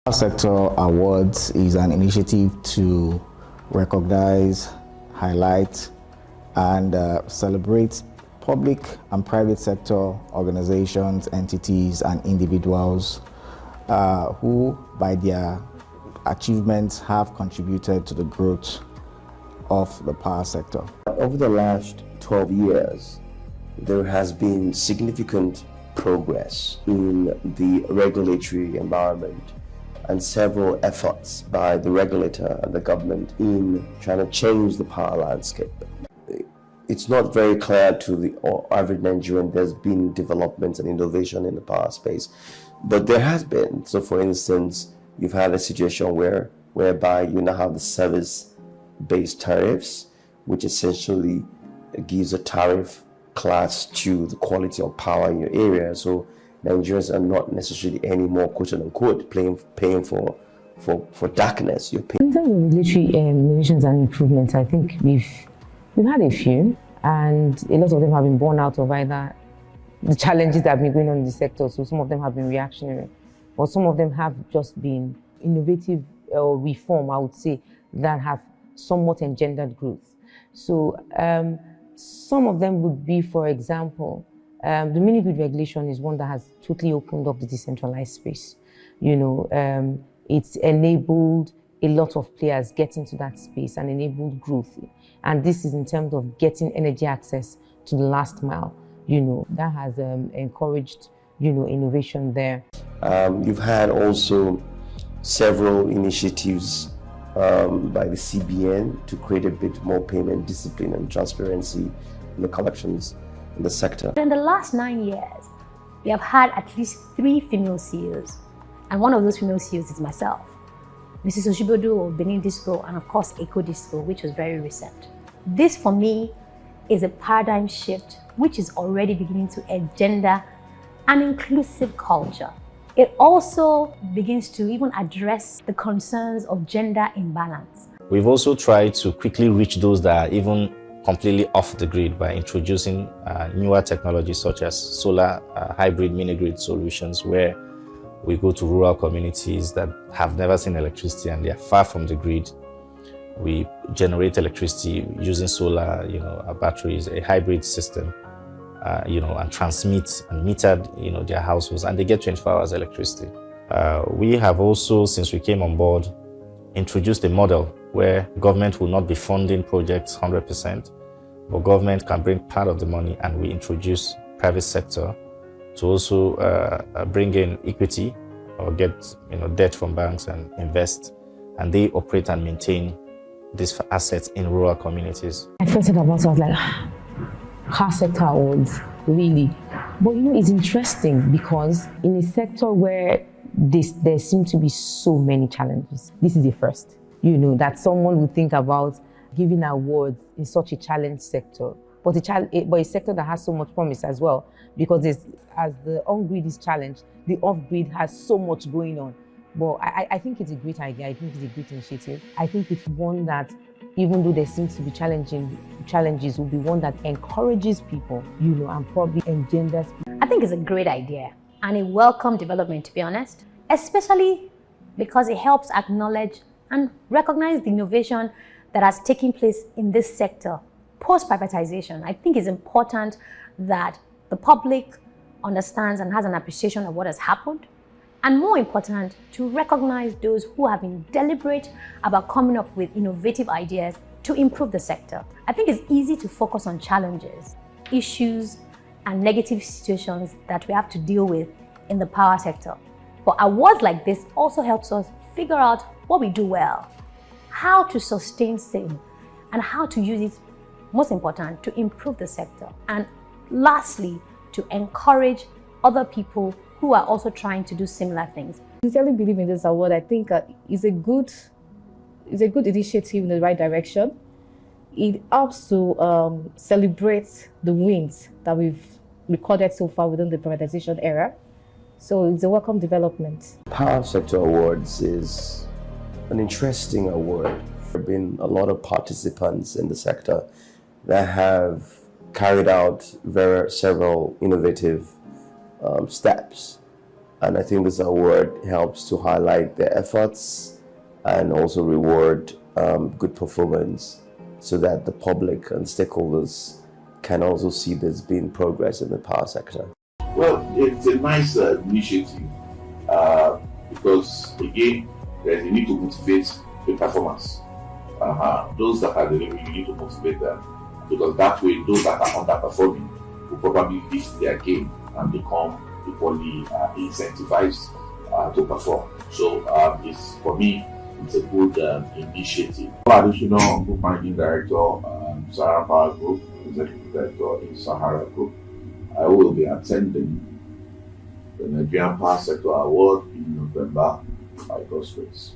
Power Sector Awards is an initiative to recognize, highlight, and celebrate public and private sector organizations, entities, and individuals who, by their achievements, have contributed to the growth of the power sector. Over the last 12 years, there has been significant progress in the regulatory environment and several efforts by the regulator and the government in trying to change the power landscape. It's not very clear to the average Nigerian there's been developments and innovation in the power space, but there has been. So for instance, you've had a situation whereby you now have the service-based tariffs, which essentially gives a tariff class to the quality of power in your area. So Nigerians are not necessarily anymore, quote unquote, paying for darkness. You're paying. In terms of regulatory innovations and improvements, I think we've had a few, and a lot of them have been born out of either the challenges that have been going on in the sector. So some of them have been reactionary, but some of them have just been innovative or reform, I would say, that have somewhat engendered growth. So some of them would be, for example, the mini grid regulation is one that has totally opened up the decentralized space. It's enabled a lot of players get into that space and enabled growth. And this is in terms of getting energy access to the last mile. That has encouraged, innovation there. You've had also several initiatives by the CBN to create a bit more payment discipline and transparency in the collections in the sector. In the last 9 years, we have had at least 3 female CEOs, and one of those female CEOs is myself. Mrs. Oshibodu of Benin Disco, and of course Eco Disco, which was very recent. This for me is a paradigm shift which is already beginning to engender an inclusive culture. It also begins to even address the concerns of gender imbalance. We've also tried to quickly reach those that are even completely off the grid by introducing newer technologies such as solar hybrid mini-grid solutions, where we go to rural communities that have never seen electricity and they are far from the grid. We generate electricity using solar, batteries, a hybrid system, and transmit and metered, their households, and they get 24 hours electricity. We have also, since we came on board, introduced a model where government will not be funding projects 100%, but government can bring part of the money, and we introduce private sector to also bring in equity or get debt from banks and invest, and they operate and maintain these assets in rural communities. I first heard about it, I was like, Power Sector Awards, really? But it's interesting because in a sector where there seem to be so many challenges, this is the first, that someone would think about giving awards in such a challenged sector, but a sector that has so much promise as well, because as the on-grid is challenged, the off-grid has so much going on. But I think it's a great idea. I think it's a great initiative. I think it's one that, even though there seems to be challenges, will be one that encourages people, and probably engenders people. I think it's a great idea and a welcome development, to be honest, especially because it helps acknowledge and recognize the innovation that has taken place in this sector post-privatization. I think it's important that the public understands and has an appreciation of what has happened, and more important, to recognize those who have been deliberate about coming up with innovative ideas to improve the sector. I think it's easy to focus on challenges, issues, and negative situations that we have to deal with in the power sector. But awards like this also helps us figure out what we do well, how to sustain same, and how to use it, most important, to improve the sector. And lastly, to encourage other people who are also trying to do similar things. I sincerely believe in this award. I think it's a good initiative in the right direction. It helps to celebrate the wins that we've recorded so far within the privatization era. So it's a welcome development. Power Sector Awards is an interesting award. There have been a lot of participants in the sector that have carried out several innovative steps And I think this award helps to highlight their efforts and also reward good performance so that the public and stakeholders can also see there's been progress in the power sector. Well, it's a nice initiative because, again, there's a need to motivate the performance. Those that are delivering, you need to motivate them, because that way those that are underperforming will probably lift their game and become equally incentivized to perform. So it's, for me, it's a good initiative. Additional Group Managing Director, Sahara Power Group, Executive Director in Sahara Group. I will be attending the Nigerian Power Sector Award in November by God's grace.